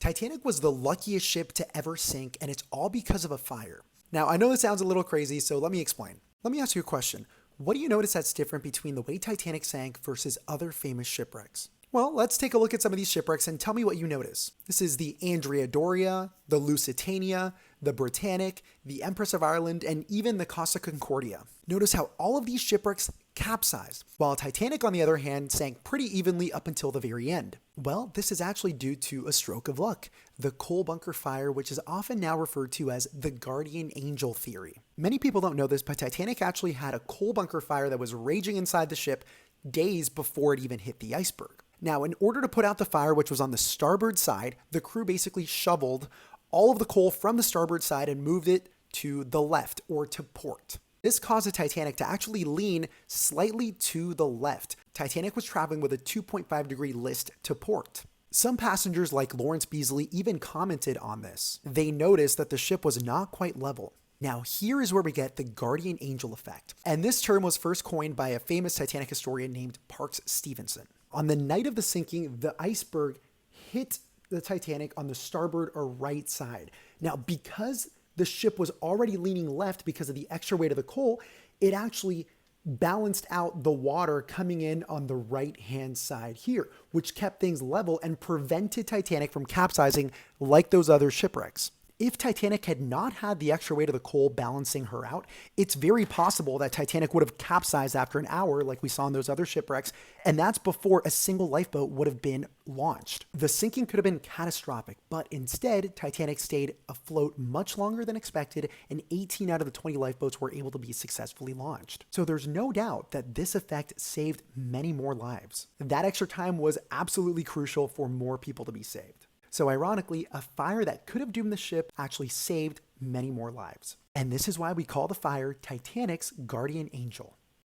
Titanic was the luckiest ship to ever sink, and it's all because of a fire. Now, I know this sounds a little crazy, so let me explain. Let me ask you a question. What do you notice that's different between the way Titanic sank versus other famous shipwrecks? Well, let's take a look at some of these shipwrecks and tell me what you notice. This is the Andrea Doria, the Lusitania, the Britannic, the Empress of Ireland, and even the Costa Concordia. Notice how all of these shipwrecks capsized, while Titanic, on the other hand, sank pretty evenly up until the very end. Well, this is actually due to a stroke of luck, the coal bunker fire, which is often now referred to as the guardian angel theory. Many people don't know this, but Titanic actually had a coal bunker fire that was raging inside the ship days before it even hit the iceberg. Now, in order to put out the fire, which was on the starboard side, the crew basically shoveled all of the coal from the starboard side and moved it to the left, or to port. This caused the Titanic to actually lean slightly to the left. Titanic was traveling with a 2.5-degree list to port. Some passengers like Lawrence Beasley even commented on this. They noticed that the ship was not quite level. Now, here is where we get the guardian angel effect. And this term was first coined by a famous Titanic historian named Parks Stevenson. On the night of the sinking, the iceberg hit the Titanic on the starboard or right side. Now, because the ship was already leaning left because of the extra weight of the coal, it actually balanced out the water coming in on the right-hand side here, which kept things level and prevented Titanic from capsizing like those other shipwrecks. If Titanic had not had the extra weight of the coal balancing her out, it's very possible that Titanic would have capsized after an hour like we saw in those other shipwrecks, and that's before a single lifeboat would have been launched. The sinking could have been catastrophic, but instead, Titanic stayed afloat much longer than expected, and 18 out of the 20 lifeboats were able to be successfully launched. So there's no doubt that this effect saved many more lives. That extra time was absolutely crucial for more people to be saved. So ironically, a fire that could have doomed the ship actually saved many more lives. And this is why we call the fire Titanic's guardian angel.